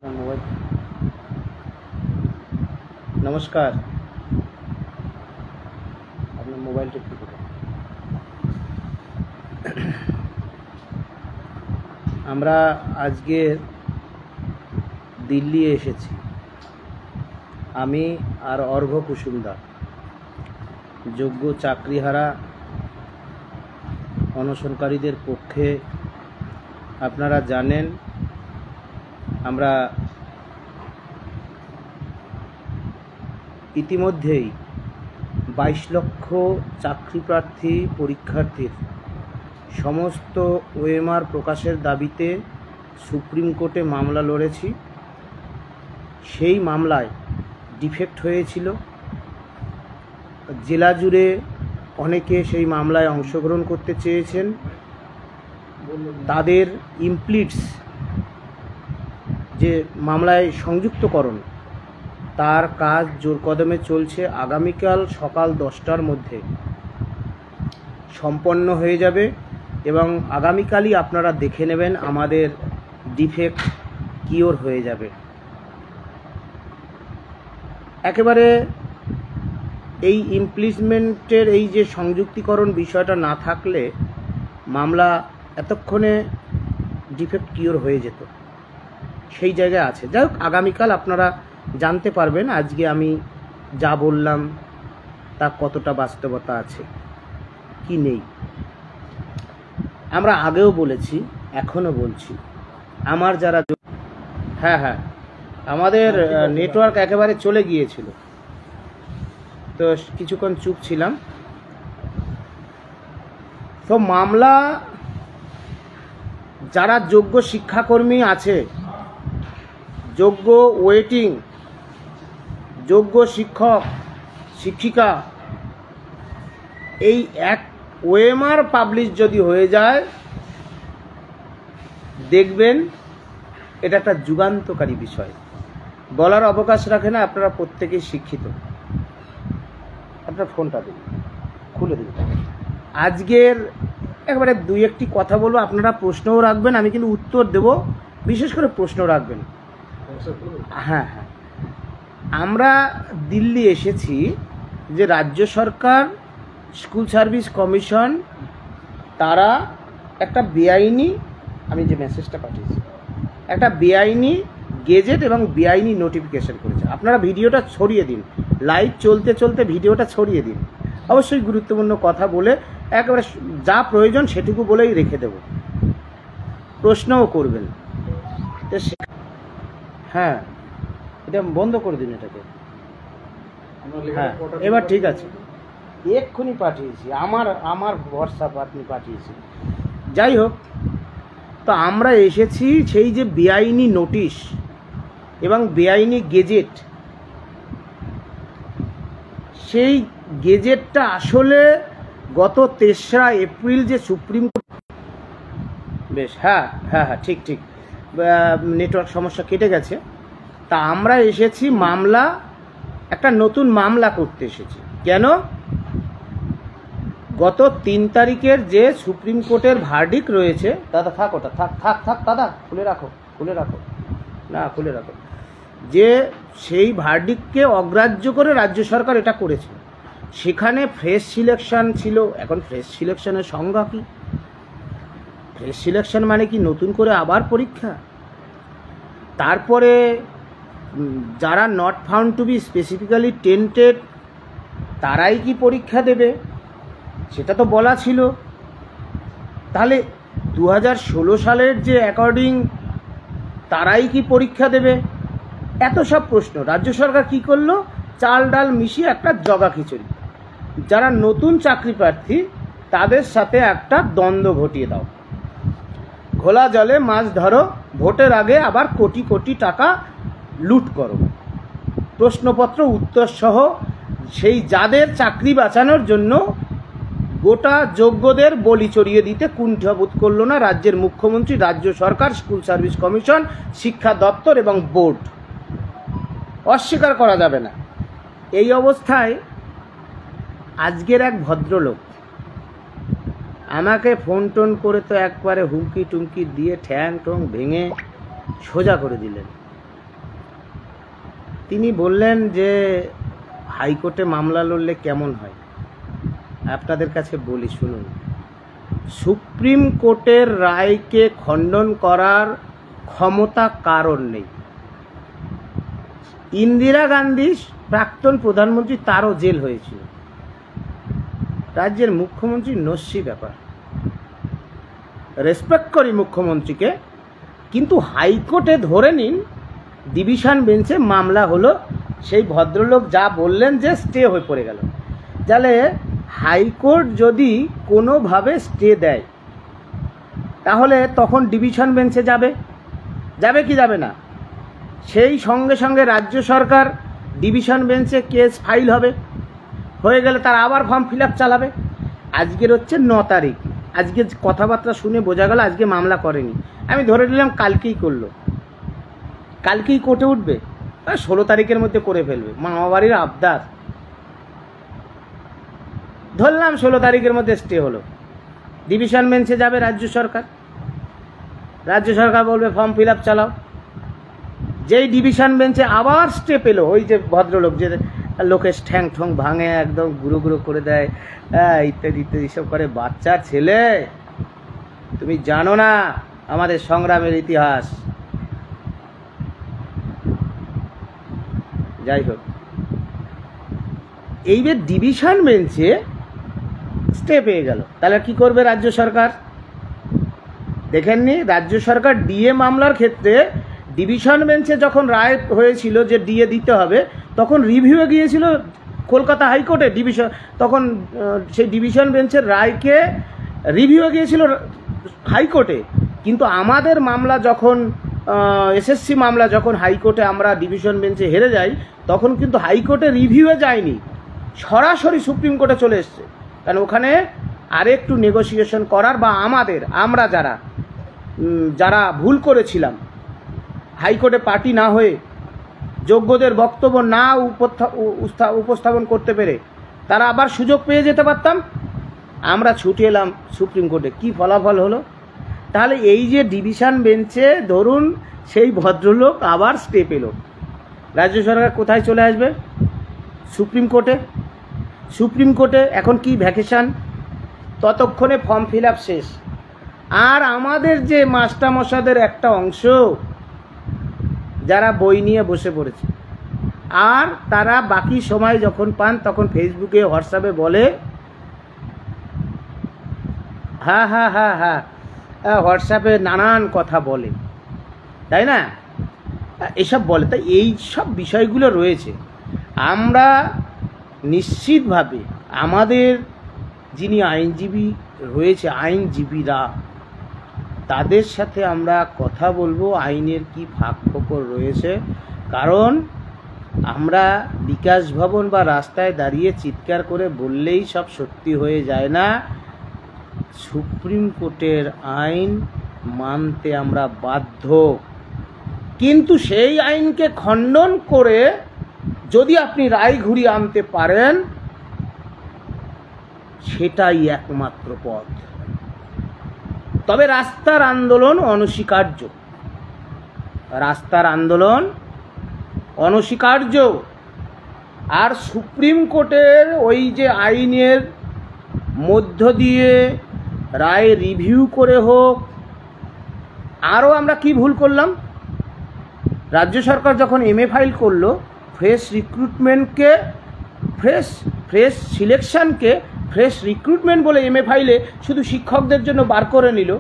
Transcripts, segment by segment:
Mobile नमस्कार আপনার মোবাইলটা একটু দেখান। আমরা আজকে দিল্লি এসেছি, আমি আর অর্ঘ্য কুসুমদার, যোগ্য চাকরিহারা অনশনকারীদের পক্ষে। আপনারা জানেন আমরা ইতিমধ্যেই 22 লক্ষ চাকরি প্রার্থী পরীক্ষার্থীর সমস্ত ওএমআর প্রকাশের দাবিতে সুপ্রিম কোর্টে মামলা লড়েছি। সেই মামলায় ডিফেক্ট হয়েছিল, জেলা জুড়ে অনেকে সেই মামলায় অংশগ্রহণ করতে চেয়েছেন। তাদের ইমপ্লিটস যে মামলায় সংযুক্তকরণ, তার কাজ জোর কদমে চলছে। আগামীকাল সকাল 10টার মধ্যে সম্পন্ন হয়ে যাবে এবং আগামীকালই আপনারা দেখে নেবেন আমাদের ডিফেক্ট কিওর হয়ে যাবে। একেবারে এই ইমপ্লিমেন্টের এই যে সংযুক্তিকরণ বিষয়টা না থাকলে মামলা এতক্ষণে ডিফেক্ট কিওর হয়ে যেত, সেই জায়গায় আছে। যাই হোক, আগামীকাল আপনারা জানতে পারবেন আজকে আমি যা বললাম তা কতটা বাস্তবতা আছে কি নেই। আমরা আগেও বলেছি, এখনও বলছি, আমার যারা হ্যাঁ আমাদের নেটওয়ার্ক একেবারে চলে গিয়েছিল, তো কিছুক্ষণ চুপ ছিলাম। তো মামলা যারা যোগ্য শিক্ষাকর্মী আছে, যোগ্য ওয়েটিং, যোগ্য শিক্ষক শিক্ষিকা, এই এক ওএমআর পাবলিশ যদি হয়ে যায়, দেখবেন এটা একটা যুগান্তকারী বিষয়। বলার অবকাশ রাখে না, আপনারা প্রত্যেকেই শিক্ষিত। আপনার ফোনটা দিন, খুলে দিন। আজকের একবারে দুই একটি কথা বলবো, আপনারা প্রশ্নও রাখবেন, আমি কিন্তু উত্তর দেব, বিশেষ করে প্রশ্ন রাখবেন। হ্যাঁ, আমরা দিল্লি এসেছি যে রাজ্য সরকার স্কুল সার্ভিস কমিশন তারা একটা বেআইনি, আমি যে মেসেজটা পাঠিয়েছি, একটা বেআইনি গেজেট এবং বেআইনি নোটিফিকেশন করেছে। আপনারা ভিডিওটা ছড়িয়ে দিন, লাইভ চলতে চলতে ভিডিওটা ছড়িয়ে দিন। অবশ্যই গুরুত্বপূর্ণ কথা বলে একেবারে যা প্রয়োজন সেটুকু বলেই রেখে দেব, প্রশ্নও করবেন। হ্যাঁ, এটা বন্ধ করে দিন এটাকে। হ্যাঁ, এবার ঠিক আছে, এক্ষুনি পাঠিয়েছি, আমার হোয়াটসঅ্যাপ আপনি পাঠিয়েছি। যাই হোক, তো আমরা এসেছি সেই যে বেআইনি নোটিশ এবং বেআইনি গেজেট, সেই গেজেটটা আসলে গত 3রা এপ্রিল যে সুপ্রিম কোর্ট, বেশ হ্যাঁ, ঠিক নেটওয়ার্ক সমস্যা কেটে গেছে। তা আমরা এসেছি মামলা, একটা নতুন মামলা করতে এসেছি। কেন? গত 3 তারিখের যে সুপ্রিম কোর্টের ভার্ডিক্ট রয়েছে, দাদা থাক, ওটা থাক দাদা, খুলে রাখো না, খুলে রাখো। যে সেই ভার্ডিক্টকে অগ্রাহ্য করে রাজ্য সরকার এটা করেছে। সেখানে ফ্রেশ সিলেকশন ছিল। এখন ফ্রেশ সিলেকশনের সংজ্ঞা কি? ফ্রেশ সিলেকশন মানে কি নতুন করে আবার পরীক্ষা? তারপরে যারা not found to be specifically tainted তারাই কি পরীক্ষা দেবে, সেটা তো বলা ছিল। তাহলে 2016 সালের যে অ্যাকর্ডিং তারাই কি পরীক্ষা দেবে? এত সব প্রশ্ন। রাজ্য সরকার কি করলো? চাল ডাল মিশিয়ে একটা জগা খিচুড়ি। যারা নতুন চাকরি প্রার্থী তাদের সাথে একটা দ্বন্দ্ব ঘটিয়ে দাও, ঘোলা জলে মাছ ধরো, ভোটের আগে আবার কোটি কোটি টাকা লুট করো, প্রশ্নপত্র উত্তর সহ। সেই যাদের চাকরি বাঁচানোর জন্য গোটা যোগ্যদের বলি চড়িয়ে দিতে কুণ্ঠাবোধ করল না রাজ্যের মুখ্যমন্ত্রী, রাজ্য সরকার, স্কুল সার্ভিস কমিশন, শিক্ষা দপ্তর এবং বোর্ড। অস্বীকার করা যাবে না। এই অবস্থায় আজকের এক ভদ্রলোক আমাকে ফোন টোন করে তো একবারে হুমকি টুমকি দিয়ে ঠ্যাং ঠোং ভেঙে সোজা করে দিলেন। তিনি বললেন যে হাইকোর্টে মামলা লড়লে কেমন হয়। আপনাদের কাছে বলি, শুনুন। সুপ্রিম কোর্টের রায়কে খণ্ডন করার ক্ষমতা কারণ নেই। ইন্দিরা গান্ধী প্রাক্তন প্রধানমন্ত্রী, তারও জেল হয়েছিল। রাজ্যের মুখ্যমন্ত্রী নস্যি ব্যাপার, রেসপেক্ট করি মুখ্যমন্ত্রীকে, কিন্তু হাইকোর্টে ধরে নিন ডিভিশন বেঞ্চে মামলা হলো, সেই ভদ্রলোক যা বললেন যে স্টে হয়ে পড়ে গেল। তাহলে হাইকোর্ট যদি কোনোভাবে স্টে দেয় তাহলে তখন ডিভিশন বেঞ্চে যাবে কি যাবে না? সেই সঙ্গে সঙ্গে রাজ্য সরকার ডিভিশন বেঞ্চে কেস ফাইল হবে, হয়ে গেলে তার আবার ফর্ম ফিল আপ চালাবে। আজকের হচ্ছে 9 তারিখ, আজকে কথাবার্তা শুনে বোঝা গেল আজকে মামলা করেনি। আমি ধরে নিলাম কালকেই করলো, কালকেই কোর্টে উঠবে, 16 তারিখের মধ্যে করে ফেলবে। মামাবাড়ির আবদার, ধরলাম 16 তারিখের মধ্যে স্টে হলো, ডিভিশন বেঞ্চে যাবে রাজ্য সরকার, রাজ্য সরকার বলবে ফর্ম ফিল আপ চালাও। যেই ডিভিশন বেঞ্চে আবার স্টে পেলো, ওই যে ভদ্রলোক যে লোকের ঠ্যাং ঠং ভাঙে, একদম গুঁড়ো গুঁড়ো করে দেয়, ইত্যাদি ইত্যাদি সব করে, বাচ্চার ছেলে, তুমি জানো না আমাদের সংগ্রামের ইতিহাস। যাই হোক, এইবার ডিভিশন বেঞ্চে স্টে পেয়ে গেল, তাহলে কি করবে রাজ্য সরকার? দেখেননি, রাজ্য সরকার ডিএ মামলার ক্ষেত্রে ডিভিশন বেঞ্চে যখন রায় হয়েছিল যে ডিএ দিতে হবে, তখন রিভিউয়ে গিয়েছিল কলকাতা হাইকোর্টে ডিভিশন, তখন সেই ডিভিশন বেঞ্চের রায়কে রিভিউয়ে গিয়েছিল হাইকোর্টে। কিন্তু আমাদের মামলা যখন এসএসসি মামলা যখন হাইকোর্টে আমরা ডিভিশন বেঞ্চে হেরে যাই, তখন কিন্তু হাইকোর্টে রিভিউয়ে যায়নি, সরাসরি সুপ্রিম কোর্টে চলে এসছে। কারণ ওখানে আরেকটু নেগোসিয়েশন করার, বা আমরা যারা ভুল করেছিলাম হাইকোর্টে পার্টি না হয়ে, যোগ্যদের বক্তব্য না উপস্থাপন করতে পেরে, তারা আবার সুযোগ পেয়ে যেতে পারতাম। আমরা ছুটে এলাম সুপ্রিম কোর্টে, কি ফলাফল হলো? তাহলে এই যে ডিভিশন বেঞ্চে ধরুন সেই ভদ্রলোক আবার স্টে পেল, রাজ্য সরকার কোথায় চলে আসবে? সুপ্রিম কোর্টে। সুপ্রিম কোর্টে এখন কি ভ্যাকেশন, ততক্ষণে ফর্ম ফিল আপ শেষ। আর আমাদের যে মাস্টারমশাদের একটা অংশ যারা বই নিয়ে বসে পড়েছে, আর তারা বাকি সময় যখন পান তখন ফেসবুকে হোয়াটসঅ্যাপে বলে হ্যাঁ হোয়াটসঅ্যাপে নানান কথা বলে, তাই না? এসব বলে, তাই এই সব বিষয়গুলো রয়েছে। আমরা নিশ্চিতভাবে আমাদের যিনি আইনজীবী রয়েছে, আইনজীবীরা, তাদের সাথে আমরা কথা বলবো আইনের কি ফাঁক ফোকর রয়েছে। কারণ আমরা বিকাশ ভবন বা রাস্তায় দাঁড়িয়ে চিৎকার করে বললেই সব সত্যি হয়ে যায় না। সুপ্রিম কোর্টের আইন মানতে আমরা বাধ্য, কিন্তু সেই আইনকে খণ্ডন করে যদি আপনি রায় ঘুরিয়ে আনতে পারেন, সেটাই একমাত্র পথ। তবে রাস্তার আন্দোলন অনস্বীকার্য, রাস্তার আন্দোলন অনস্বীকার্য। আর সুপ্রিম কোর্টের ওই যে আইনের মধ্য দিয়ে রায় রিভিউ করে হোক, আরও আমরা কি ভুল করলাম? রাজ্য সরকার যখন এমএ ফাইল করলো, ফ্রেশ রিক্রুটমেন্টকে ফ্রেশ সিলেকশনকে ফ্রেশ রিক্রুটমেন্ট বলে এমএ ফাইলে শুধু শিক্ষকদের জন্য বার করে নিল।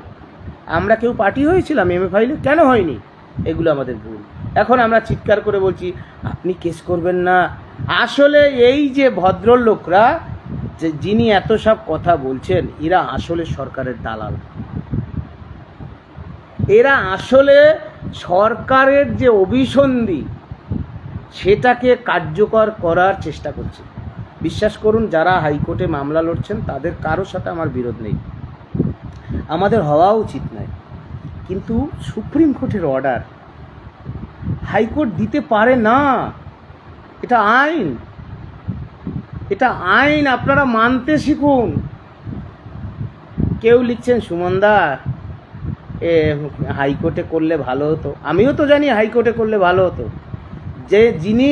আমরা কেউ পার্টি হয়েছিলাম এমএ ফাইলে? কেন হয়নি? এগুলো আমাদের ভুল। এখন আমরা চিৎকার করে বলছি আপনি কেস করবেন না। আসলে এই যে ভদ্রলোকরা যিনি এত সব কথা বলছেন, এরা আসলে সরকারের দালাল। এরা আসলে সরকারের যে অভিসন্ধি সেটাকে কার্যকর করার চেষ্টা করছে। বিশ্বাস করুন, যারা হাইকোর্টে মামলা লড়ছেন তাদের কারোর সাথে আমার বিরোধ নেই, আমাদের হওয়া উচিত নয়। কিন্তু সুপ্রিম কোর্টের অর্ডার হাইকোর্ট দিতে পারে না, এটা আইন, এটা আইন, আপনারা মানতে শিখুন। কেউ লিখছেন সুমনদা হাইকোর্টে করলে ভালো হতো। আমিও তো জানি হাইকোর্টে করলে ভালো হতো। যিনি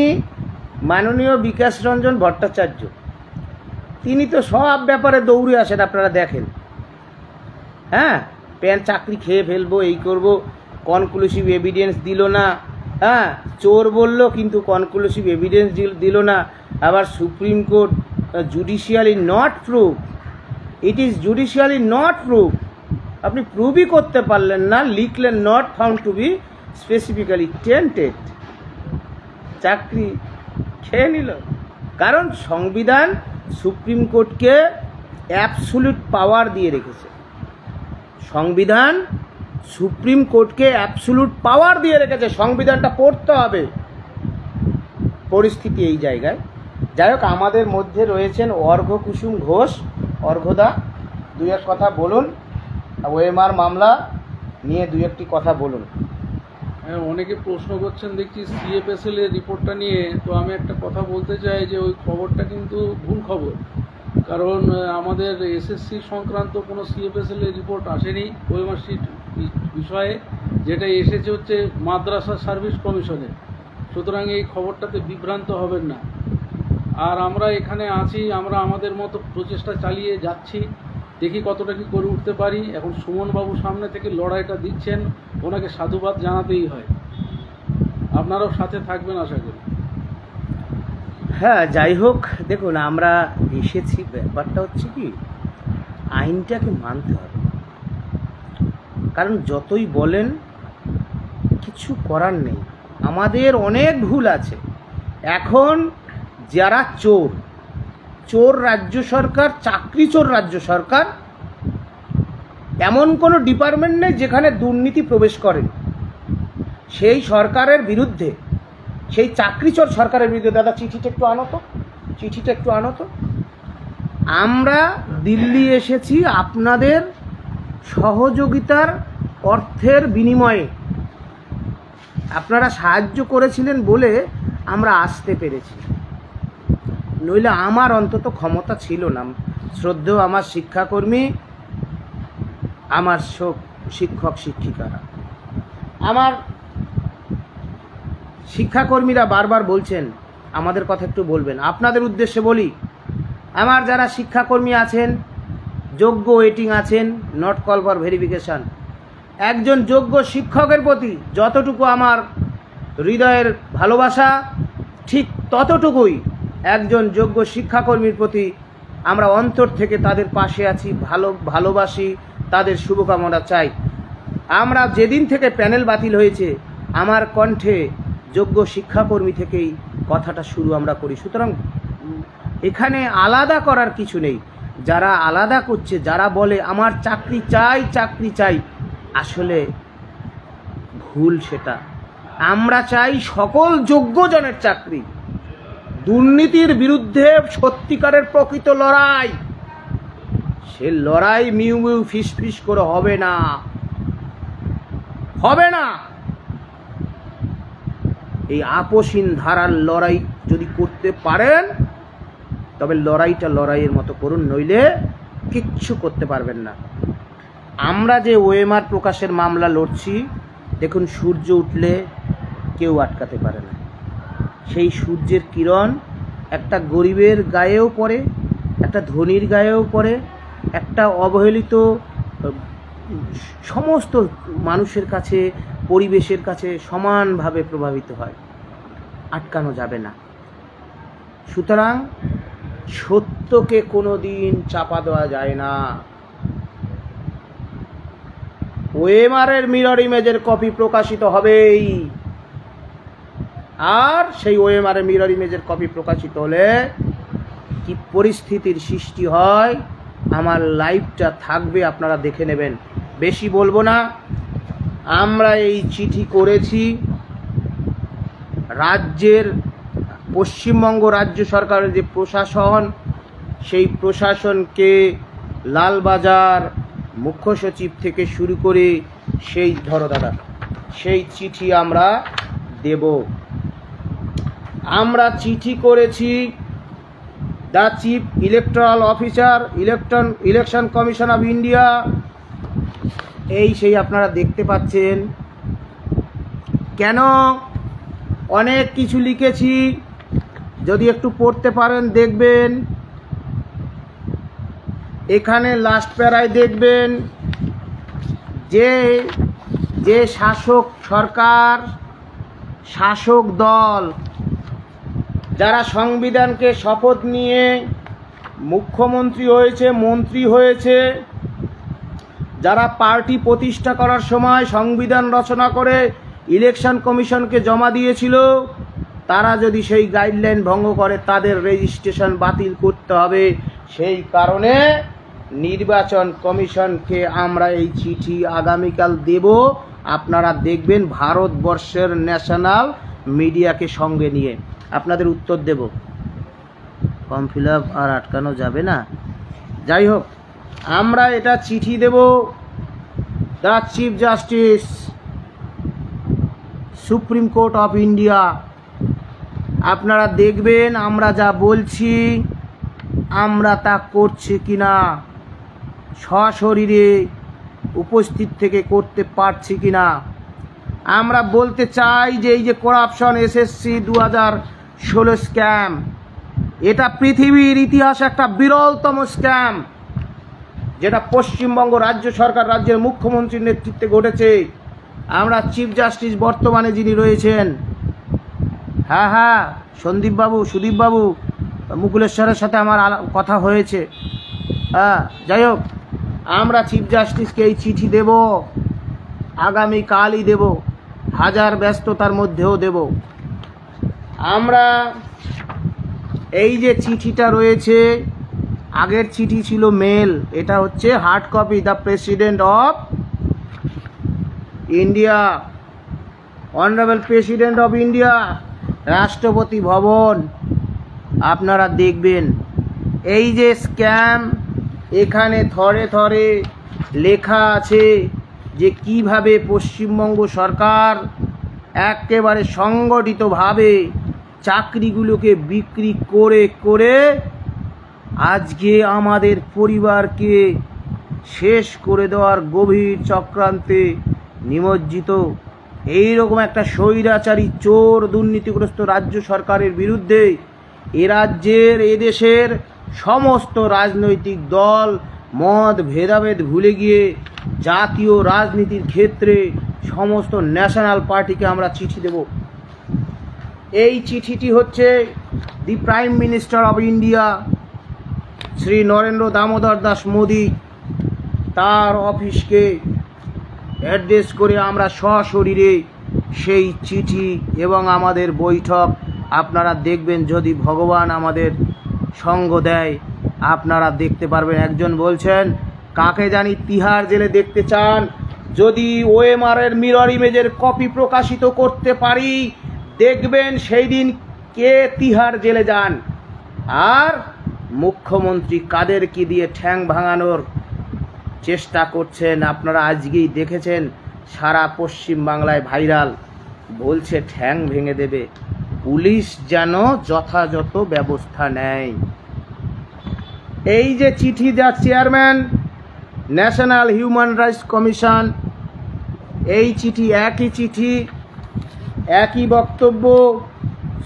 মাননীয় বিকাশ রঞ্জন ভট্টাচার্য, তিনি তো সব ব্যাপারে দৌড়ে আসেন, আপনারা দেখেন। হ্যাঁ, চাকরি খেয়ে ফেলবো, এই করব, কনক্লুসিভ এভিডেন্স দিল না। হ্যাঁ, চোর বলল কিন্তু কনক্লুসিভ এভিডেন্স দিল না। আবার supreme court judicially not prove, it is judicially not prove, আপনি প্রুভই করতে পারলেন না, লিখলেন not found to be specifically tainted, চাকরি খেয়ে নিল। কারণ সংবিধান সুপ্রিম কোর্টকে অ্যাবসুলুট পাওয়ার দিয়ে রেখেছে, সংবিধান সুপ্রিম কোর্টকে অ্যাবসুলুট পাওয়ার দিয়ে রেখেছে, সংবিধানটা পড়তে হবে। পরিস্থিতি এই জায়গায়। যাই হোক, আমাদের মধ্যে রয়েছেন অর্ঘ্য কুসুম ঘোষ। অর্ঘ্যদা, দুই এক কথা বলুন, ওএমআর মামলা নিয়ে দুই একটি কথা বলুন। হ্যাঁ, অনেকে প্রশ্ন করছেন দেখছি সিএফএসএল এর রিপোর্টটা নিয়ে। তো আমি একটা কথা বলতে চাই যে ওই খবরটা কিন্তু ভুল খবর। কারণ আমাদের এসএসসি সংক্রান্ত কোনো সিএফএসএল এর রিপোর্ট আসেনি ওএমআর শিট বিষয়ে, যেটা এসেছে হচ্ছে মাদ্রাসা সার্ভিস কমিশনের। সুতরাং এই খবরটাতে বিভ্রান্ত হবেন না। আর আমরা এখানে আছি, আমরা আমাদের মতো প্রচেষ্টা চালিয়ে যাচ্ছি, দেখি কতটা কি করে উঠতে পারি। এখন সুমনবাবু সামনে থেকে লড়াইটা দিচ্ছেন, ওনাকে সাধুবাদ জানাতেই হয়। আপনারাও সাথে থাকবেন আশা করি। হ্যাঁ, যাই হোক, দেখুন আমরা এসেছি, ব্যাপারটা হচ্ছে কি আইনটাকে মানতে হবে। কারণ যতই বলেন কিছু করার নেই, আমাদের অনেক ভুল আছে। এখন যারা চোর, চোর রাজ্য সরকার, চাকরি চোর রাজ্য সরকার, এমন কোনো ডিপার্টমেন্ট নেই যেখানে দুর্নীতি প্রবেশ করেন। সেই সরকারের বিরুদ্ধে, সেই চাকরি চোর সরকারের বিরুদ্ধে, দাদা চিঠিটা একটু আনো তো, চিঠিটা একটু আনো তো। আমরা দিল্লি এসেছি আপনাদের সহযোগিতার অর্থের বিনিময়ে, আপনারা সাহায্য করেছিলেন বলে আমরা আসতে পেরেছি, নইলে আমার অন্তত ক্ষমতা ছিল না। শ্রদ্ধেয় আমার শিক্ষাকর্মী, আমার সব শিক্ষক শিক্ষিকারা, আমার শিক্ষাকর্মীরা বারবার বলছেন আমাদের কথা একটু বলবেন। আপনাদের উদ্দেশ্যে বলি, আমার যারা শিক্ষাকর্মী আছেন, যোগ্য ওয়েটিং আছেন, নট কল ফর ভেরিফিকেশান, একজন যোগ্য শিক্ষকের প্রতি যতটুকু আমার হৃদয়ের ভালোবাসা, ঠিক ততটুকুই একজন যোগ্য শিক্ষাকর্মীর প্রতি আমরা অন্তর থেকে তাদের পাশে আছি, ভালোবাসি, তাদের শুভকামনা চাই। আমরা যেদিন থেকে প্যানেল বাতিল হয়েছে, আমার কণ্ঠে যোগ্য শিক্ষাকর্মী থেকেই কথাটা শুরু আমরা করি। সুতরাং এখানে আলাদা করার কিছু নেই। যারা আলাদা করছে, যারা বলে আমার চাকরি চাই, চাকরি চাই, আসলে ভুল সেটা। আমরা চাই সকল যোগ্যজনের চাকরি, দুর্নীতির বিরুদ্ধে সত্যিকারের প্রকৃত লড়াই। সে লড়াই মিউ মিউ ফিস ফিস করে হবে না, হবে না। এই আপোষহীন ধারার লড়াই যদি করতে পারেন, তবে লড়াইটা লড়াইয়ের মতো করুন, নইলে কিচ্ছু করতে পারবেন না। আমরা যে ওএমআর প্রকাশের মামলা লড়ছি, দেখুন সূর্য উঠলে কেউ আটকাতে পারে না। সেই সূর্যের কিরণ একটা গরিবের গায়েও পড়ে, একটা ধনীর গায়েও পড়ে, একটা অবহেলিত সমস্ত মানুষের কাছে, পরিবেশের কাছে সমানভাবে প্রভাবিত হয়, আটকানো যাবে না। সুতরাং সত্যকে কোনো দিন চাপা দেওয়া যায় না। ওএমআরের মিরর ইমেজের কপি প্রকাশিত হবেই, আর সেই ওএমআরের মিরর ইমেজের কপি প্রকাশিত হলে কি পরিস্থিতির সৃষ্টি হয় আমার লাইভটা থাকবে, আপনারা দেখে নেবেন। বেশি বলবো না। আমরা এই চিঠি করেছি রাজ্যের, পশ্চিমবঙ্গ রাজ্য সরকারের যে প্রশাসন, সেই প্রশাসনকে লালবাজার মুখ্য সচিব থেকে শুরু করে সেই ধরো দাদা, সেই চিঠি আমরা দেব। আমরা চিঠি করেছি the chief electoral officer, election commission of India, এই সেই আপনারা দেখতে পাচ্ছেন। কেন অনেক কিছু লিখেছি, যদি একটু পড়তে পারেন দেখবেন। এখানে লাস্ট প্যারায় দেখবেন যে যে শাসক সরকার, শাসক দল, যারা সংবিধানকে শপথ নিয়ে মুখ্যমন্ত্রী হয়েছে, মন্ত্রী হয়েছে, যারা পার্টি প্রতিষ্ঠা করার সময় সংবিধান রচনা করে ইলেকশন কমিশনকে জমা দিয়েছিল, তারা যদি সেই গাইডলাইন ভঙ্গ করে তাদের রেজিস্ট্রেশন বাতিল করতে হবে। সেই কারণে নির্বাচন কমিশনকে আমরা এই চিঠি আগামীকাল দেব। আপনারা দেখবেন ভারতবর্ষের ন্যাশনাল মিডিয়াকে সঙ্গে নিয়ে আপনাদের উত্তর দেব। ফর্ম ফিল আপ আর আটকানো যাবে না। যাই হোক, আমরা এটা চিঠি দেব the chief justice, supreme court of India. আপনারা দেখবেন আমরা যা বলছি আমরা তা করছি কিনা, সশরীরে উপস্থিত থেকে করতে পারছি কিনা। আমরা বলতে চাই যে এই যে করাপশন এসএসসি 2016 স্ক্যাম, এটা পৃথিবীর ইতিহাসে একটা বিরলতম স্ক্যাম, যেটা পশ্চিমবঙ্গ রাজ্য সরকার, রাজ্যের মুখ্যমন্ত্রীর নেতৃত্বে ঘটেছে। আমরা চিফ জাস্টিস বর্তমানে যিনি রয়েছেন, হ্যাঁ সন্দীপবাবু, সুদীপবাবু, মুকুলেশ্বরের সাথে আমার কথা হয়েছে। যাই হোক, আমরা চিফ জাস্টিসকে এই চিঠি দেব, আগামীকালই দেব, হাজার ব্যস্ততার মধ্যেও দেব। আমরা এই যে চিঠিটা রয়েছে, আগের চিঠি ছিল মেল, এটা হচ্ছে hard copy, the president of India, honourable president of India, রাষ্ট্রপতি ভবন। আপনারা দেখবেন এই যে স্ক্যাম, এখানে থরে থরে লেখা আছে যে কিভাবে পশ্চিমবঙ্গ সরকার একেবারে সংগঠিতভাবে চাকরিগুলোকে বিক্রি করে করে আজকে আমাদের পরিবারকে শেষ করে দেওয়ার গভীর চক্রান্তে নিমজ্জিত। এই রকম একটা স্বৈরাচারী, চোর, দুর্নীতিগ্রস্ত রাজ্য সরকারের বিরুদ্ধে এ রাজ্যের, এদেশের সমস্ত রাজনৈতিক দল মত ভেদাভেদ ভুলে গিয়ে জাতীয় রাজনীতির ক্ষেত্রে সমস্ত ন্যাশনাল পার্টিকে আমরা চিঠি দেব। এই চিঠিটি হচ্ছে দি prime minister of India Shri Narendra Damodar Das Modi, তার অফিসকে অ্যাড্রেস করে আমরা সশরীরে সেই চিঠি এবং আমাদের বৈঠক আপনারা দেখবেন। যদি ভগবান আমাদের সঙ্গ দেয় আপনারা দেখতে পারবেন। একজন বলছেন কাকে জানি তিহার জেলে দেখতে চান, যদি OMR এর মিরর ইমেজের কপি প্রকাশিত করতে পারি দেখবেন সেই দিন কে তিহার জেলে যান। আর মুখ্যমন্ত্রী কাদেরকে দিয়ে ঠ্যাং ভাঙানোর চেষ্টা করছেন আপনারা আজকেই দেখেছেন, সারা পশ্চিম বাংলায় ভাইরাল, বলছে ঠ্যাং ভেঙে দেবে। পুলিশ যেন যথাযথ ব্যবস্থা নেয়। এই যে চিঠি, যা chairman national human rights commission, এই চিঠি, একই চিঠি, একই বক্তব্য,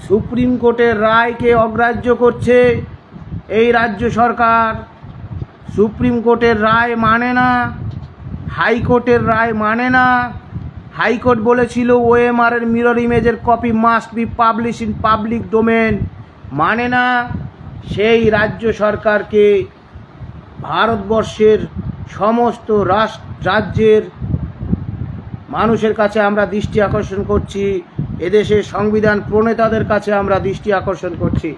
সুপ্রিম কোর্টের রায়কে অগ্রাহ্য করছে এই রাজ্য সরকার। সুপ্রিম কোর্টের রায় মানে না, হাইকোর্টের রায় মানে না। হাইকোর্ট বলেছিল OMR এর মিরর ইমেজের copy must be publish in public domain, মানে না। সেই রাজ্য সরকারকে ভারতবর্ষের সমস্ত রাজ্যের মানুষের কাছে আমরা দৃষ্টি আকর্ষণ করছি, এদেশের সংবিধান প্রণেতাদের কাছে আমরা দৃষ্টি আকর্ষণ করছি।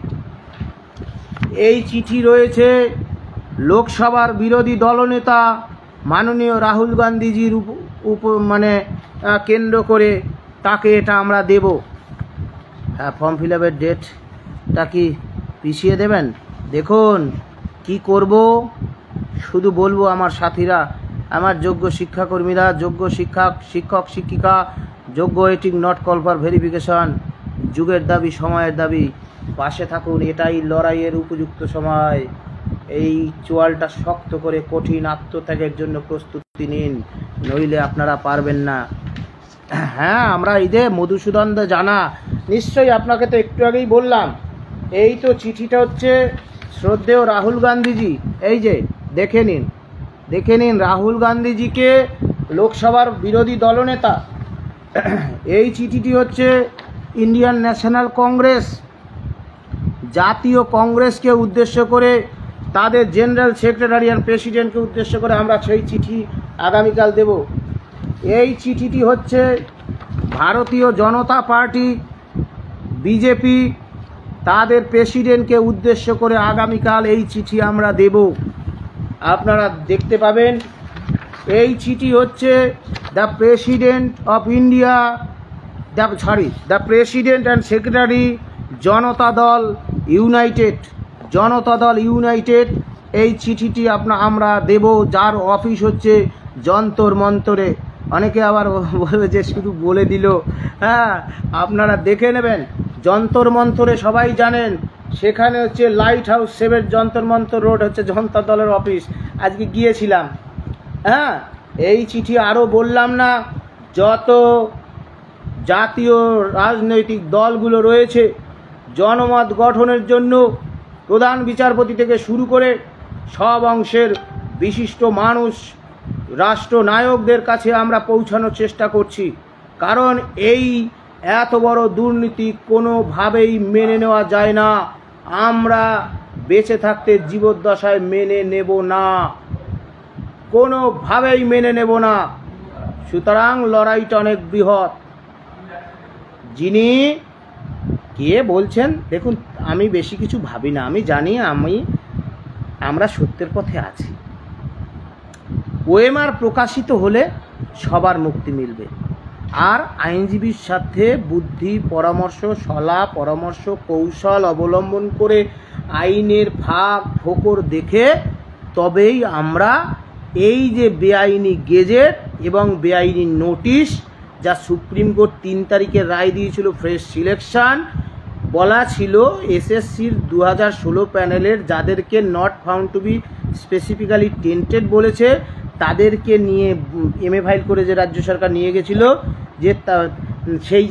এই চিঠি রয়েছে লোকসভার বিরোধী দলনেতা মাননীয় রাহুল গান্ধীজির কেন্দ্র করে, তাকে এটা আমরা দেব। হ্যাঁ, ফর্ম ফিল আপের ডেটটা কি পিছিয়ে দেবেন? দেখুন কি করব, শুধু বলবো আমার সাথীরা, আমার যোগ্য শিক্ষাকর্মীরা, যোগ্য শিক্ষক শিক্ষিকা, যোগ্য waiting not call for verification, যুগের দাবি, সময়ের দাবি, পাশে থাকুন। এটাই লড়াইয়ের উপযুক্ত সময়। এই চোয়ালটা শক্ত করে কঠিন আত্মত্যাগের জন্য প্রস্তুতি নিন, নইলে আপনারা পারবেন না। হ্যাঁ, আমরা ঈদে মধুসূদন দা জানা, নিশ্চয়ই আপনাকে তো একটু আগেই বললাম। এই তো চিঠিটা হচ্ছে শ্রদ্ধেয় রাহুল গান্ধীজি, এই যে দেখে নিন রাহুল গান্ধীজিকে, লোকসভার বিরোধী দলনেতা। এই চিঠিটি হচ্ছে ইন্ডিয়ান ন্যাশনাল কংগ্রেস, জাতীয় কংগ্রেসকে উদ্দেশ্য করে, তাদের জেনারেল সেক্রেটারি অ্যান্ড প্রেসিডেন্টকে উদ্দেশ্য করে আমরা সেই চিঠি আগামীকাল দেব। এই চিঠিটি হচ্ছে ভারতীয় জনতা পার্টি বিজেপি তাদের প্রেসিডেন্টকে উদ্দেশ্য করে আগামীকাল এই চিঠি আমরা দেব। আপনারা দেখতে পাবেন। এই চিঠি হচ্ছে the president of India, the president and secretary Janata Dal united. এই চিঠিটি আমরা দেব, যার অফিস হচ্ছে যন্তর মন্তরে। অনেকে আবার বলবে যে শুধু বলে দিল। হ্যাঁ, আপনারা দেখে নেবেন। যন্তর মন্তরে সবাই জানেন, সেখানে হচ্ছে light house 7 Jantar Mantar road হচ্ছে জনতা দলের অফিস। আজকে গিয়েছিলাম। হ্যাঁ, এই চিঠি আরও বললাম না, যত জাতীয় রাজনৈতিক দলগুলো রয়েছে জনমত গঠনের জন্য প্রধান বিচারপতি থেকে শুরু করে সব অংশের বিশিষ্ট মানুষ, রাষ্ট্রনায়কদের কাছে আমরা পৌঁছানোর চেষ্টা করছি। কারণ এই এত বড় দুর্নীতি কোনোভাবেই মেনে নেওয়া যায় না। আমরা বেঁচে থাকতে জীবদ্দশায় মেনে নেব না, কোনোভাবেই মেনে নেব না। সুতরাং লড়াইটা অনেক বৃহৎ। যিনি কে বলছেন, দেখুন, আমি বেশি কিছু ভাবি না। আমি জানি আমরা সত্যের পথে আছি। ওএমআর প্রকাশিত হলে সবার মুক্তি মিলবে। আর আইনজীবীর সাথে বুদ্ধি পরামর্শ, সলা পরামর্শ, কৌশল অবলম্বন করে আইনের ফাঁক ফোকর দেখে তবেই আমরা এই যে বেআইনি গেজেট এবং বেআইনি নোটিশ, যা সুপ্রিম কোর্ট 3 তারিখে রায় দিয়েছিল, ফ্রেশ সিলেকশন বলা ছিল এসএসসির 2016 প্যানেলের যাদেরকে not found to be specifically tainted বলেছে, তাদেরকে নিয়ে এমএ ফাইল করে যে রাজ্য সরকার নিয়ে গেছিল, যে সেই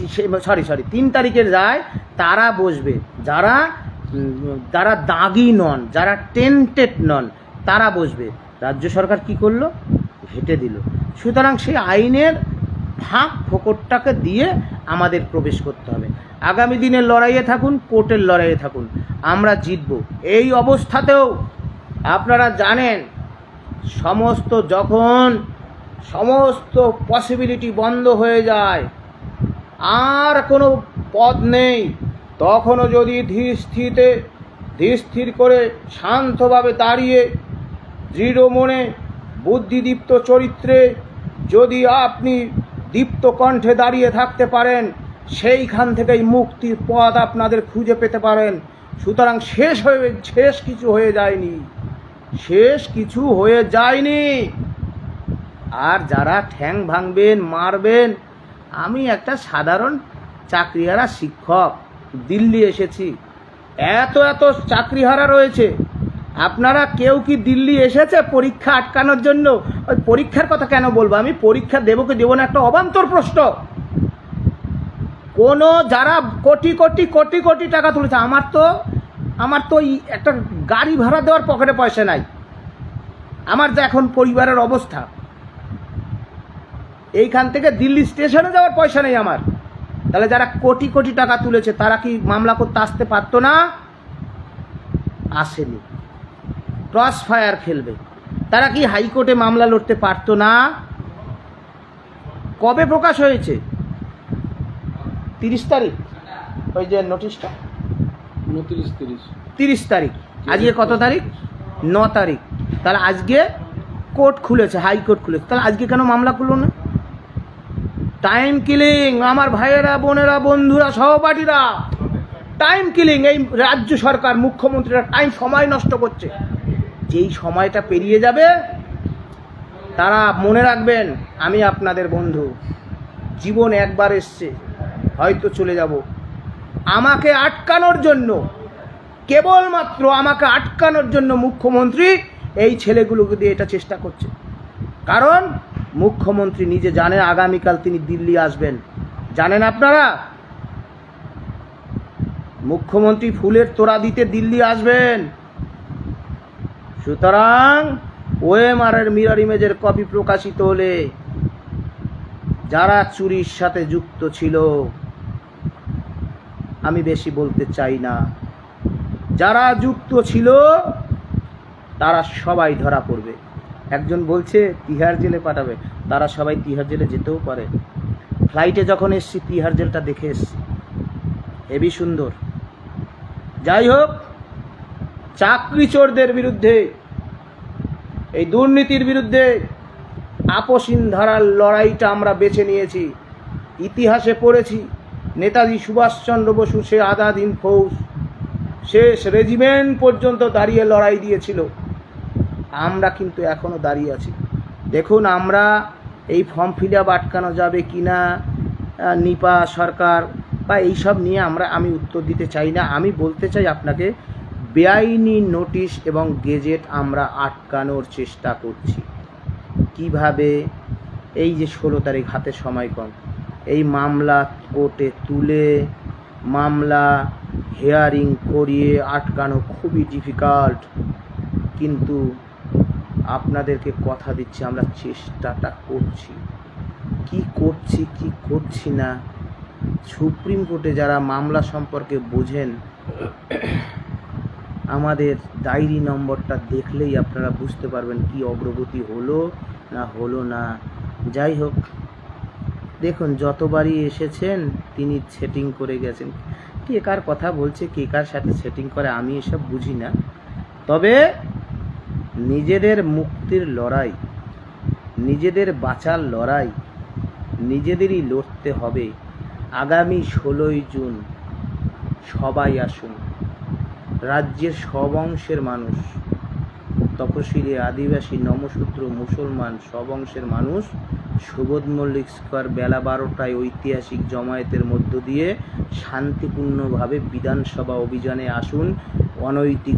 3 তারিখের রায় তারা বসবে, যারা দাগি নন, যারা টেন্টেড নন, তারা বসবে। রাজ্য সরকার কি করলো? ঘেঁটে দিল। সুতরাং সেই আইনের ফাঁক ফোকরটাকে দিয়ে আমাদের প্রবেশ করতে হবে। আগামী দিনের লড়াইয়ে থাকুন, কোর্টের লড়াইয়ে থাকুন, আমরা জিতব। এই অবস্থাতেও আপনারা জানেন, যখন সমস্ত পসিবিলিটি বন্ধ হয়ে যায়, আর কোনো পথ নেই, তখনও যদি ধীর স্থির করে শান্তভাবে দাঁড়িয়ে দৃঢ় মনে বুদ্ধিদীপ্ত চরিত্রে যদি আপনি দীপ্ত কণ্ঠে দাঁড়িয়ে থাকতে পারেন, সেইখান থেকেই মুক্তির পথ আপনাদের খুঁজে পেতে পারেন। সুতরাং শেষ কিছু হয়ে যায়নি। আর যারা ঠ্যাং ভাঙবেন, মারবেন, আমি একটা সাধারণ চাকরিহারা শিক্ষক, দিল্লি এসেছি, এত চাকরিহারা রয়েছে। আপনারা কেউ কি দিল্লি এসেছে পরীক্ষা আটকানোর জন্য? ওই পরীক্ষার কথা কেন বলবো? আমি পরীক্ষা দেবো কি দেবো না একটা অবান্তর প্রশ্ন। যারা কোটি টাকা তুলেছে, আমার তো একটা গাড়ি ভাড়া দেওয়ার পকেটে পয়সা নাই। আমার যা এখন পরিবারের অবস্থা, এইখান থেকে দিল্লি স্টেশনে যাওয়ার পয়সা নেই আমার। তাহলে যারা কোটি টাকা তুলেছে তারা কি মামলা করতে আসতে পারতো না? আসেনি। ক্রস ফায়ার খেলবে। তারা কি হাইকোর্টে মামলা লড়তে পারতো না? কবে প্রকাশ হয়েছে? 30 তারিখ ওই যে নোটিশটা, 30 তারিখ। আজকে কত তারিখ? 9 তারিখ। তাহলে আজকে কোর্ট খুলেছে, হাইকোর্ট খুলেছে, তাহলে আজকে কেন মামলা করলো না? Time killing. আমার ভাইয়েরা, বোনেরা, বন্ধুরা, সহপাঠীরা, টাইম কিলিং। এই রাজ্য সরকার, মুখ্যমন্ত্রীরা সময় নষ্ট করছে। যেই সময়টা পেরিয়ে যাবে, তারা মনে রাখবেন, আমি আপনাদের বন্ধু, জীবন একবার এসছে, হয়তো চলে যাব। আমাকে আটকানোর জন্য, কেবলমাত্র আমাকে আটকানোর জন্য মুখ্যমন্ত্রী এই ছেলেগুলোকে দিয়ে এটা চেষ্টা করছে। কারণ মুখ্যমন্ত্রী নিজে জানে আগামীকাল তিনি দিল্লি আসবেন, জানেন আপনারা? মুখ্যমন্ত্রী ফুলের তোড়া দিতে দিল্লি আসবেন। সুতরাং ওএমআর এর মিরর ইমেজের কপি প্রকাশিত হলে যারা চুরির সাথে যুক্ত ছিল, আমি বেশি বলতে চাই না, যারা যুক্ত ছিল তারা সবাই ধরা পড়বে। একজন বলছে তিহার জেলে পাঠাবে, তারা সবাই তিহার জেলে যেতেও পারে। ফ্লাইটে যখন এসছি তিহার জেলটা দেখে এসছি, হেবি সুন্দর। যাই হোক, চাকরি চোরদের বিরুদ্ধে, এই দুর্নীতির বিরুদ্ধে আপসীন ধারার লড়াইটা আমরা বেছে নিয়েছি। ইতিহাসে পড়েছি নেতাজি সুভাষচন্দ্র বসু সে আজাদ হিন্দ ফৌজ শেষ রেজিমেন্ট পর্যন্ত দাঁড়িয়ে লড়াই দিয়েছিল। আমরা কিন্তু এখনো দাঁড়িয়ে আছি। দেখুন, আমরা এই ফর্ম ফিল আপ আটকানো যাবে কিনা, নিপা সরকার বা এইসব নিয়ে আমি উত্তর দিতে চাই না। আমি বলতে চাই আপনাকে, বেআইনি নোটিশ এবং গেজেট আমরা আটকানোর চেষ্টা করছি। কিভাবে? এই যে 16 তারিখ হাতে সময় কম, এই মামলা কোর্টে তুলে মামলা হিয়ারিং করিয়ে আটকানো খুবই ডিফিকাল্ট, কিন্তু আপনাদেরকে কথা দিচ্ছি আমরা চেষ্টাটা করছি। কি করছি কি করছি না, সুপ্রিম কোর্টে যারা মামলা সম্পর্কে বোঝেন, আমাদের ডায়েরি নম্বরটা দেখলেই আপনারা বুঝতে পারবেন কি অগ্রগতি হলো না। যাই হোক, দেখুন যতবারই এসেছেন তিনি সেটিং করে গেছেন। কে কার কথা বলছে, কে কার সাথে সেটিং করে, আমি এসব বুঝি না। তবে নিজেদের মুক্তির লড়াই, নিজেদের বাঁচার লড়াই নিজেদেরই লড়তে হবে। আগামী 16ই জুন সবাই আসুন। রাজ্যের সব অংশের মানুষ, তপশিলি, আদিবাসী, নমশূদ্র, মুসলমান, সব অংশের মানুষ সুবোধ মল্লিক স্কোয়ার বেলা 12টায় ঐতিহাসিক জমায়েতের মধ্য দিয়ে শান্তিপূর্ণভাবে বিধানসভা অভিযানে আসুন। অনৈতিক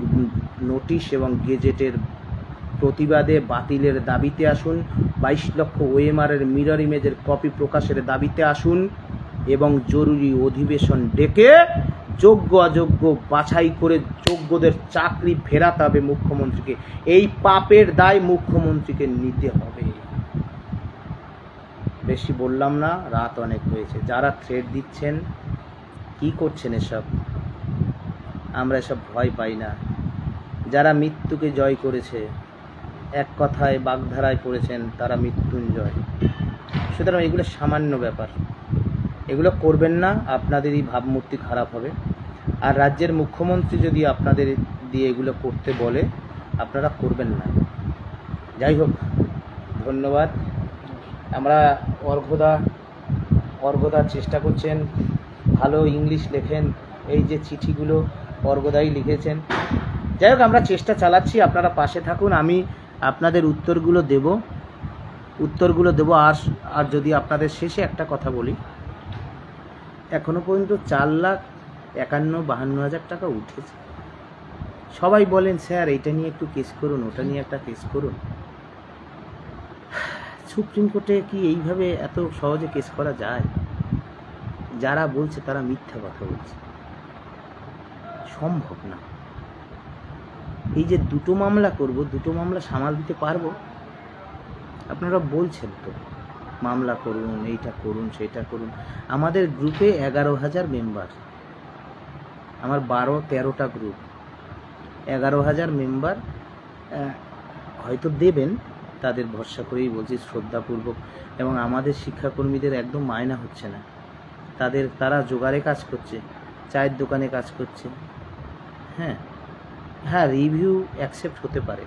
নোটিশ এবং গেজেটের প্রতিবাদে বাতিলের দাবিতে আসুন। 22 লক্ষ ওএমআর এর মিরর ইমেজের কপি প্রকাশের দাবিতে আসুন এবং জরুরি অধিবেশন ডেকে যোগ্য অযোগ্য বাছাই করে যোগ্যদের চাকরি ফেরাতে হবে মুখ্যমন্ত্রীকে। এই পাপের দায় মুখ্যমন্ত্রীকে নিতে হবে। বেশি বললাম না, রাত অনেক হয়েছে। যারা থ্রেট দিচ্ছেন, কি করছেন এসব? আমরা এসব ভয় পাই না। যারা মৃত্যুকে জয় করেছে, এক কথায় বাগধারায় পড়েছেন, তারা মৃত্যুঞ্জয়। সুতরাং এগুলো সামান্য ব্যাপার, এগুলো করবেন না, আপনাদেরই ভাবমূর্তি খারাপ হবে। আর রাজ্যের মুখ্যমন্ত্রী যদি আপনাদের দিয়ে এগুলো করতে বলে, আপনারা করবেন না। যাই হোক, ধন্যবাদ। আমরা অর্ঘদা চেষ্টা করছেন, ভালো ইংলিশ লেখেন, এই যে চিঠিগুলো অর্ঘদাই লিখেছেন। যাই হোক, আমরা চেষ্টা চালাচ্ছি, আপনারা পাশে থাকুন। আমি আপনাদের উত্তরগুলো দেব। আর যদি আপনাদের শেষে একটা কথা বলি, এখনো পর্যন্ত 4,51,52,000 টাকা উঠেছে। সবাই বলেন স্যার এইটা নিয়ে একটু কেস করুন, ওটা নিয়ে একটা কেস করুন। সুপ্রিম কোর্টে কি এইভাবে এত সহজে কেস করা যায়? যারা বলছে তারা মিথ্যা কথা বলছে, সম্ভব না। এই যে 2টো মামলা করব, 2টো মামলা সামাল দিতে পারবো? আপনারা বলছেন তো মামলা করুন, এইটা করুন, সেটা করুন। আমাদের গ্রুপে 11,000 মেম্বার, আমার 12-13টা গ্রুপ, 11,000 মেম্বার। হয়তো দেবেন, তাদের ভরসা করেই বলছি, শ্রদ্ধাপূর্বক। এবং আমাদের শিক্ষাকর্মীদের একদম মায়না হচ্ছে না, তারা জোগাড়ে কাজ করছে, চায়ের দোকানে কাজ করছে। হ্যাঁ, রিভিউ অ্যাকসেপ্ট হতে পারে,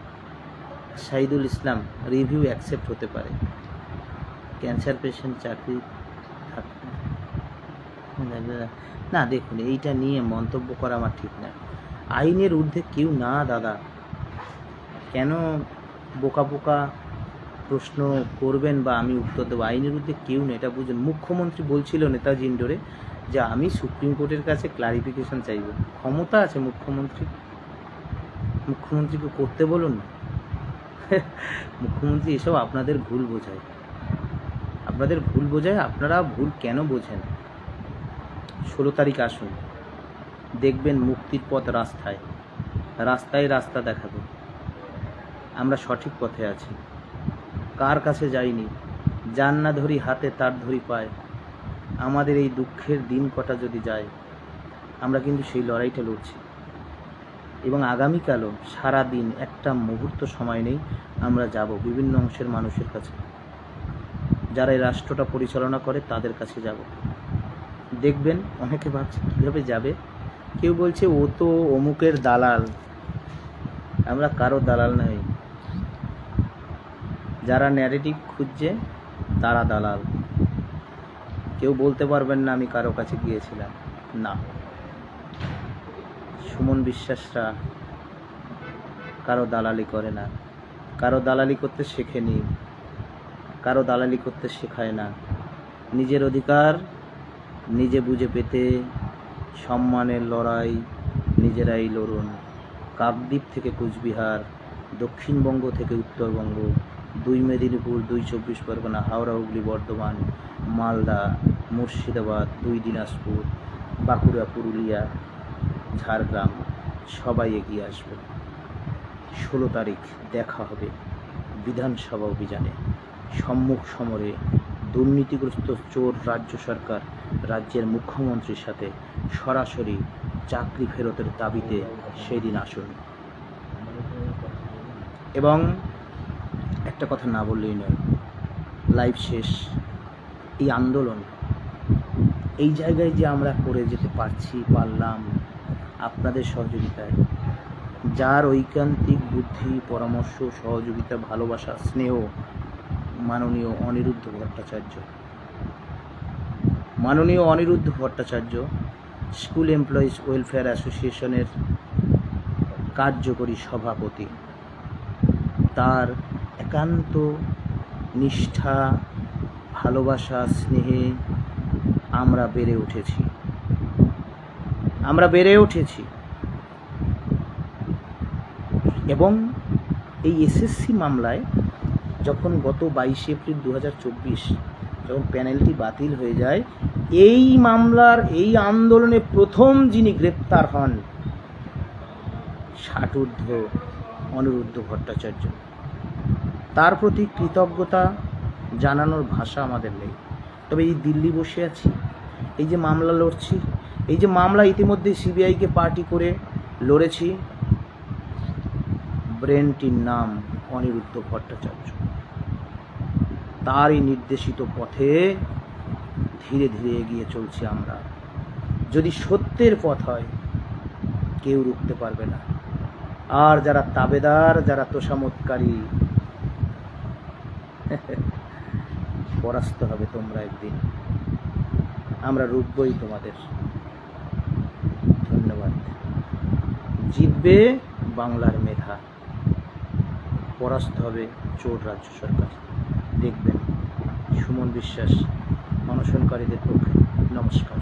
শাহিদুল ইসলাম, রিভিউ অ্যাকসেপ্ট হতে পারে। ক্যান্সার পেশেন্ট চাকরি থাকবে না। দেখুন, এইটা নিয়ে মন্তব্য করা আমার ঠিক না। আইনের ঊর্ধ্বে কেউ না দাদা। কেন বোকা প্রশ্ন করবেন বা আমি উত্তর দেবো? আইনের ঊর্ধ্বে কেউ না, এটা বুঝুন। মুখ্যমন্ত্রী বলছিল নেতাজি ইন্ডোরে যে আমি সুপ্রিম কোর্টের কাছে ক্লারিফিকেশন চাইব। ক্ষমতা আছে মুখ্যমন্ত্রীকে করতে বলুন না। মুখ্যমন্ত্রী এসব আপনাদের ভুল বোঝায়। আপনাদের ভুল বোঝায়, আপনারা ভুল কেন বোঝেন? 16 তারিখ আসুন, দেখবেন মুক্তির পথ রাস্তায়, রাস্তায় রাস্তা দেখাবে। আমরা সঠিক পথে আছি, কার কাছে যাইনি, যার না ধরি হাতে তার ধরি পায়। আমাদের এই দুঃখের দিন কটা যদি যায়, আমরা কিন্তু সেই লড়াইটা লড়ছি। এবং আগামীকালও সারা দিন একটা মুহূর্ত সময় নেই, আমরা যাব বিভিন্ন অংশের মানুষের কাছে, যারা এই রাষ্ট্রটা পরিচালনা করে তাদের কাছে যাব। দেখবেন অনেকে ভাবছে কীভাবে যাবে, কেউ বলছে ও তো অমুকের দালাল। আমরা কারো দালাল নই, যারা ন্যারেটিভ খুঁজছে তারা দালাল। কেউ বলতে পারবেন না আমি কারো কাছে গিয়েছিলাম, না। সুমন বিশ্বাসরা কারো দালালি করে না, কারো দালালি করতে শেখেনি, কারো দালালি করতে শেখায় না। নিজের অধিকার নিজে বুঝে পেতে সম্মানের লড়াই নিজেরাই লড়ুন। কাকদ্বীপ থেকে কুচবিহার, দক্ষিণবঙ্গ থেকে উত্তরবঙ্গ, 2 মেদিনীপুর, 2 24 পরগনা, হাওড়া, হুগলি, বর্ধমান, মালদা, মুর্শিদাবাদ, 2 দিনাজপুর, বাঁকুড়া, পুরুলিয়া, ঝাড়গ্রাম, সবাই এগিয়ে আসবে। 16 তারিখ দেখা হবে বিধানসভা অভিযানে, সম্মুখ সমরে দুর্নীতিগ্রস্ত চোর রাজ্য সরকার, রাজ্যের মুখ্যমন্ত্রীর সাথে সরাসরি চাকরি ফেরতের দাবিতে সেদিন আসুন। এবং একটা কথা না বললেই নয়, লাইভ শেষ। এই আন্দোলন এই জায়গায় যে আমরা করে যেতে পারলাম আপনাদের সহযোগিতায়, যার ঐকান্তিক বুদ্ধি, পরামর্শ, সহযোগিতা, ভালোবাসা, স্নেহ মাননীয় অনিরুদ্ধ ভট্টাচার্য। মাননীয় Aniruddha Bhattacharya school employees welfare অ্যাসোসিয়েশনের কার্যকরী সভাপতি। তার একান্ত নিষ্ঠা, ভালোবাসা, স্নেহে আমরা বেড়ে উঠেছি। এবং এই এসএসসি মামলায় যখন গত 22 এপ্রিল 2024 যখন প্যানেলটি বাতিল হয়ে যায়, এই মামলার এই আন্দোলনে প্রথম যিনি গ্রেপ্তার হন 60 ঊর্ধ্ব অনিরুদ্ধ ভট্টাচার্য। তার প্রতি কৃতজ্ঞতা জানানোর ভাষা আমাদের নেই। তবে এই দিল্লি বসে আছি, এই যে মামলা লড়ছি, এই যে মামলা ইতিমধ্যে সিবিআইকে পার্টি করে লড়েছি, ব্রেনটির নাম অনিরুদ্ধ ভট্টাচার্য। তারই নির্দেশিত পথে ধীরে ধীরে এগিয়ে চলছি আমরা। যদি সত্যের পথ হয় কেউ রুখতে পারবে না। আর যারা তাবেদার, যারা তোষামতকারী, পরাস্ত হবে তোমরা একদিন। আমরা রুখবই তোমাদের। ধন্যবাদ। জিতবে বাংলার মেধা, পরাস্ত হবে চোর রাজ্য সরকার। দেখবেন। সুমন বিশ্বাস অনশনকারীদের পক্ষে নমস্কার।